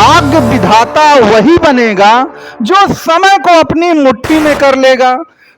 भाग्य विधाता वही बनेगा जो समय को अपनी मुट्ठी में कर लेगा।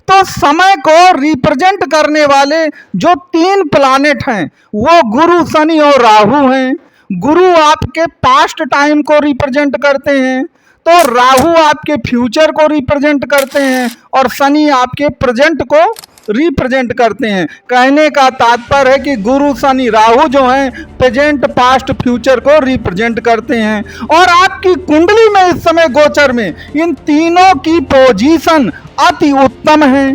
तो समय को रिप्रेजेंट करने वाले जो तीन प्लैनेट हैं वो गुरु, शनि और राहु हैं। गुरु आपके पास्ट टाइम को रिप्रेजेंट करते हैं, तो राहु आपके फ्यूचर को रिप्रेजेंट करते हैं और शनि आपके प्रेजेंट को रिप्रेजेंट करते हैं। कहने का तात्पर्य है कि गुरु, शनि, राहु जो हैं प्रेजेंट, पास्ट, फ्यूचर को रिप्रेजेंट करते हैं। और आपकी कुंडली में इस समय गोचर में इन तीनों की पोजीशन अति उत्तम है।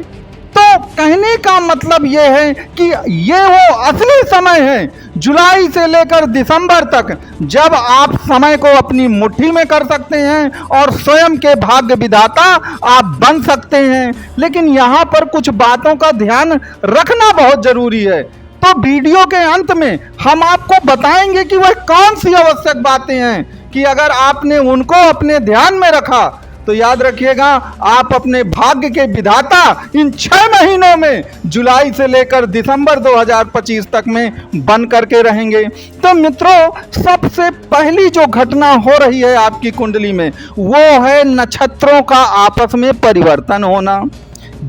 तो कहने का मतलब ये है कि ये वो असली समय है जुलाई से लेकर दिसंबर तक, जब आप समय को अपनी मुट्ठी में कर सकते हैं और स्वयं के भाग्य विधाता आप बन सकते हैं। लेकिन यहाँ पर कुछ बातों का ध्यान रखना बहुत जरूरी है। तो वीडियो के अंत में हम आपको बताएंगे कि वह कौन सी आवश्यक बातें हैं कि अगर आपने उनको अपने ध्यान में रखा तो याद रखिएगा आप अपने भाग्य के विधाता इन 6 महीनों में जुलाई से लेकर दिसंबर 2025 तक में बन करके रहेंगे। तो मित्रों, सबसे पहली जो घटना हो रही है आपकी कुंडली में वो है नक्षत्रों का आपस में परिवर्तन होना।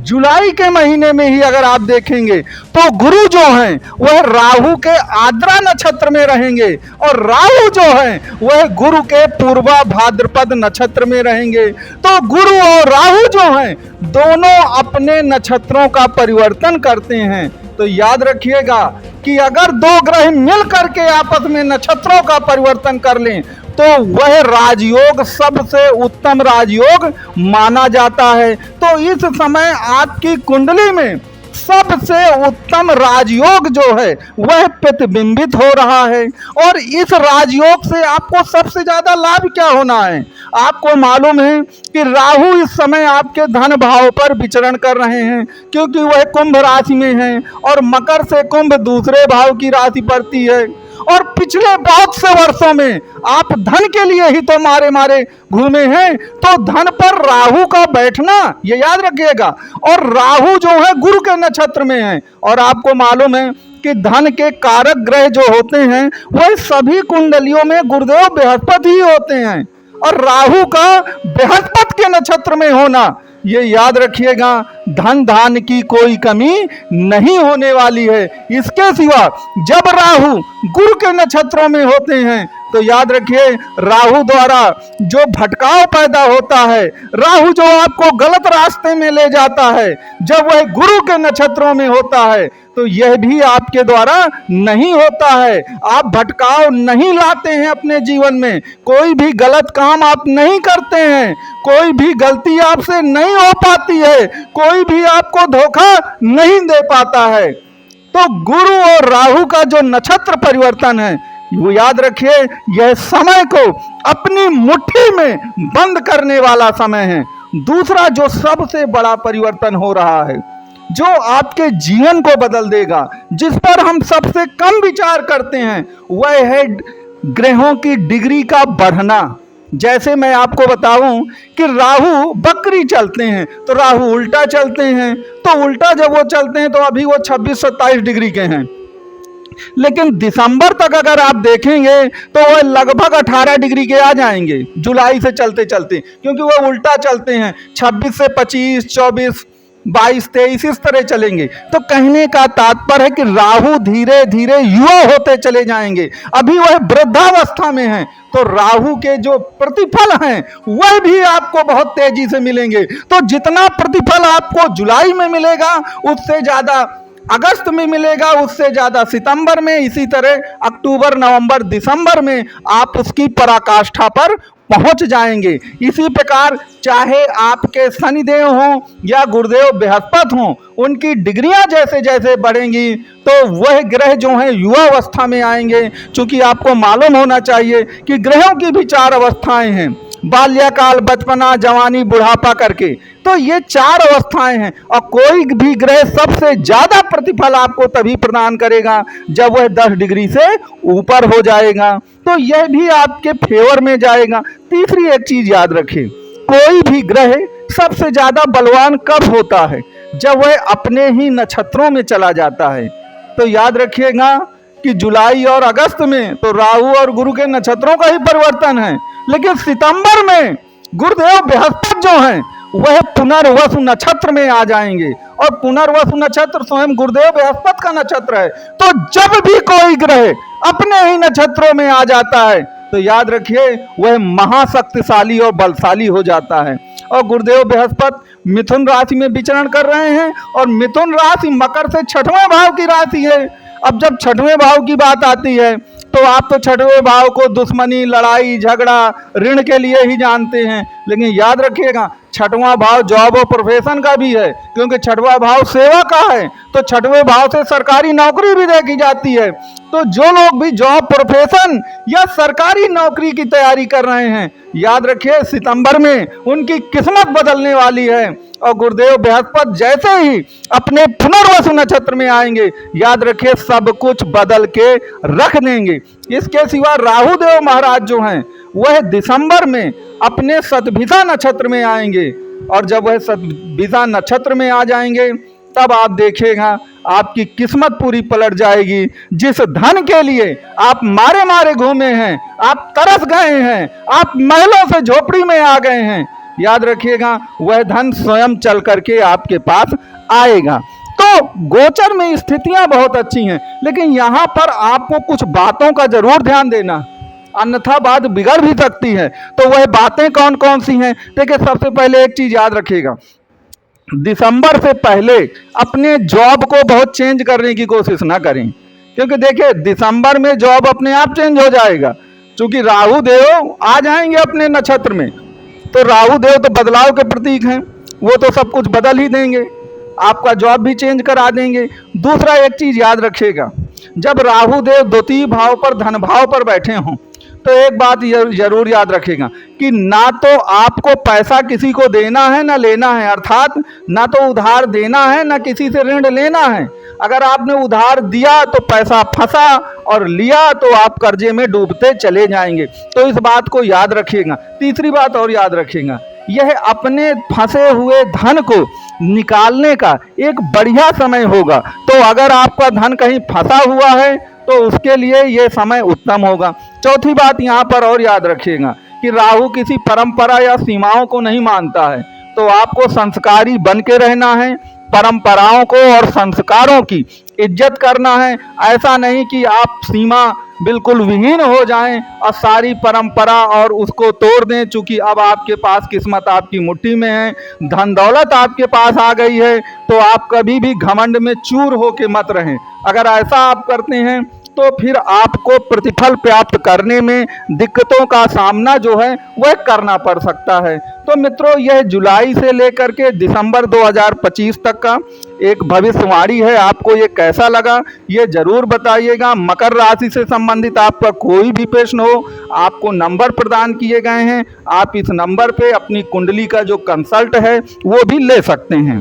जुलाई के महीने में ही अगर आप देखेंगे तो गुरु जो हैं वह राहु के आद्रा नक्षत्र में रहेंगे और राहु जो हैं वह गुरु के पूर्वा भाद्रपद नक्षत्र में रहेंगे। तो गुरु और राहु जो हैं दोनों अपने नक्षत्रों का परिवर्तन करते हैं। तो याद रखिएगा कि अगर दो ग्रह मिल करके आपस में नक्षत्रों का परिवर्तन कर लें तो वह राजयोग सबसे उत्तम राजयोग माना जाता है। तो इस समय आपकी कुंडली में सबसे उत्तम राजयोग जो है वह प्रतिबिंबित हो रहा है। और इस राजयोग से आपको सबसे ज्यादा लाभ क्या होना है? आपको मालूम है कि राहु इस समय आपके धन भाव पर विचरण कर रहे हैं, क्योंकि वह कुंभ राशि में है और मकर से कुंभ दूसरे भाव की राशि पड़ती है। और पिछले बहुत से वर्षों में आप धन के लिए ही तो मारे मारे घूमे हैं। तो धन पर राहु का बैठना ये याद रखिएगा। और राहु जो है गुरु के नक्षत्र में है और आपको मालूम है कि धन के कारक ग्रह जो होते हैं वह सभी कुंडलियों में गुरुदेव बृहस्पति ही होते हैं। और राहु का बृहस्पति के नक्षत्र में होना ये याद रखिएगा धन धान की कोई कमी नहीं होने वाली है। इसके सिवा जब राहु गुरु के नक्षत्रों में होते हैं तो याद रखिए राहु द्वारा जो भटकाव पैदा होता है, राहु जो आपको गलत रास्ते में ले जाता है, जब वह गुरु के नक्षत्रों में होता है तो यह भी आपके द्वारा नहीं होता है। आप भटकाव नहीं लाते हैं अपने जीवन में, कोई भी गलत काम आप नहीं करते हैं, कोई भी गलती आपसे नहीं हो पाती है, कोई भी आपको धोखा नहीं दे पाता है। तो गुरु और राहु का जो नक्षत्र परिवर्तन है वो याद रखिए यह समय को अपनी मुट्ठी में बंद करने वाला समय है। दूसरा जो सबसे बड़ा परिवर्तन हो रहा है जो आपके जीवन को बदल देगा, जिस पर हम सबसे कम विचार करते हैं, वह है ग्रहों की डिग्री का बढ़ना। जैसे मैं आपको बताऊं कि राहु बकरी चलते हैं तो राहु उल्टा चलते हैं, तो उल्टा जब वो चलते हैं तो अभी वो 26-27 डिग्री के हैं, लेकिन दिसंबर तक अगर आप देखेंगे तो वह लगभग 18 डिग्री के आ जाएंगे जुलाई से चलते चलते, क्योंकि वह उल्टा चलते हैं। 26 से 25, 24, 22, 23 इस तरह चलेंगे। तो कहने का तात्पर्य है कि राहु धीरे धीरे युवा होते चले जाएंगे, अभी वह वृद्धावस्था में हैं। तो राहु के जो प्रतिफल हैं वह भी आपको बहुत तेजी से मिलेंगे। तो जितना प्रतिफल आपको जुलाई में मिलेगा उससे ज्यादा अगस्त में मिलेगा, उससे ज्यादा सितंबर में, इसी तरह अक्टूबर, नवंबर, दिसंबर में आप उसकी पराकाष्ठा पर पहुंच जाएंगे। इसी प्रकार चाहे आपके शनिदेव हों या गुरुदेव बृहस्पति हों, उनकी डिग्रियां जैसे जैसे बढ़ेंगी तो वह ग्रह जो हैं युवा अवस्था में आएंगे। क्योंकि आपको मालूम होना चाहिए कि ग्रहों की भी 4 अवस्थाएं हैं, बाल्यकाल, बचपना, जवानी, बुढ़ापा करके। तो ये 4 अवस्थाएं हैं और कोई भी ग्रह सबसे ज्यादा प्रतिफल आपको तभी प्रदान करेगा जब वह 10 डिग्री से ऊपर हो जाएगा, तो यह भी आपके फेवर में जाएगा। तीसरी एक चीज याद रखें, कोई भी ग्रह सबसे ज्यादा बलवान कब होता है? जब वह अपने ही नक्षत्रों में चला जाता है। तो याद रखिएगा कि जुलाई और अगस्त में तो राहु और गुरु के नक्षत्रों का ही परिवर्तन है, लेकिन सितंबर में गुरुदेव बृहस्पति जो हैं वह पुनर्वसु नक्षत्र में आ जाएंगे, और पुनर्वसु नक्षत्र स्वयं गुरुदेव बृहस्पति का नक्षत्र है। तो जब भी कोई ग्रह अपने ही नक्षत्रों में आ जाता है तो याद रखिए वह महाशक्तिशाली और बलशाली हो जाता है। और गुरुदेव बृहस्पति मिथुन राशि में विचरण कर रहे हैं, और मिथुन राशि मकर से 6वें भाव की राशि है। अब जब 6वें भाव की बात आती है तो आप तो 6वें भाव को दुश्मनी, लड़ाई झगड़ा, ऋण के लिए ही जानते हैं, लेकिन याद रखिएगा 6वां भाव जॉब और प्रोफेशन का भी है, क्योंकि 6वां भाव सेवा का है। तो 6वें भाव से सरकारी नौकरी भी देखी जाती है। तो जो लोग भी जॉब, प्रोफेशन या सरकारी नौकरी की तैयारी कर रहे हैं, याद रखिए सितंबर में उनकी किस्मत बदलने वाली है। और गुरुदेव बृहस्पति जैसे ही अपने पुनर्वसु नक्षत्र में आएंगे, याद रखिए सब कुछ बदल के रख देंगे। इसके सिवा राहु देव महाराज जो हैं वह दिसंबर में अपने शतभिषा नक्षत्र में आएंगे, और जब वह शतभिषा नक्षत्र में आ जाएंगे तब आप देखिएगा आपकी किस्मत पूरी पलट जाएगी। जिस धन के लिए आप मारे मारे घूमे हैं, आप तरस गए हैं, आप महलों से झोपड़ी में आ गए हैं, याद रखिएगा वह धन स्वयं चल करके आपके पास आएगा। तो गोचर में स्थितियां बहुत अच्छी हैं, लेकिन यहाँ पर आपको कुछ बातों का जरूर ध्यान देना, अन्यथा बात बिगड़ भी सकती है। तो वह बातें कौन कौन सी हैं? देखिए, सबसे पहले एक चीज याद रखिएगा, दिसंबर से पहले अपने जॉब को बहुत चेंज करने की कोशिश ना करें, क्योंकि देखिए दिसंबर में जॉब अपने आप चेंज हो जाएगा, क्योंकि राहु देव आ जाएंगे अपने नक्षत्र में। तो राहु देव तो बदलाव के प्रतीक हैं, वो तो सब कुछ बदल ही देंगे, आपका जॉब भी चेंज करा देंगे। दूसरा एक चीज याद रखिएगा, जब राहु देव द्वितीय भाव पर, धन भाव पर बैठे हों, तो एक बात जरूर याद रखेगा कि ना तो आपको पैसा किसी को देना है ना लेना है, अर्थात ना तो उधार देना है ना किसी से ऋण लेना है। अगर आपने उधार दिया तो पैसा फंसा, और लिया तो आप कर्जे में डूबते चले जाएंगे। तो इस बात को याद रखिएगा। तीसरी बात और याद रखिएगा, यह अपने फंसे हुए धन को निकालने का एक बढ़िया समय होगा। तो अगर आपका धन कहीं फंसा हुआ है तो उसके लिए ये समय उत्तम होगा। चौथी बात यहाँ पर और याद रखिएगा कि राहु किसी परंपरा या सीमाओं को नहीं मानता है, तो आपको संस्कारी बन के रहना है, परंपराओं को और संस्कारों की इज्जत करना है। ऐसा नहीं कि आप सीमा बिल्कुल विहीन हो जाएं और सारी परंपरा और उसको तोड़ दें, चूंकि अब आपके पास किस्मत आपकी मुट्ठी में है, धन दौलत आपके पास आ गई है। तो आप कभी भी घमंड में चूर होके मत रहें। अगर ऐसा आप करते हैं तो फिर आपको प्रतिफल प्राप्त करने में दिक्कतों का सामना जो है वह करना पड़ सकता है। तो मित्रों, यह जुलाई से लेकर के दिसंबर 2025 तक का एक भविष्यवाणी है। आपको ये कैसा लगा ये जरूर बताइएगा। मकर राशि से संबंधित आपका कोई भी प्रश्न हो, आपको नंबर प्रदान किए गए हैं, आप इस नंबर पे अपनी कुंडली का जो कंसल्ट है वो भी ले सकते हैं।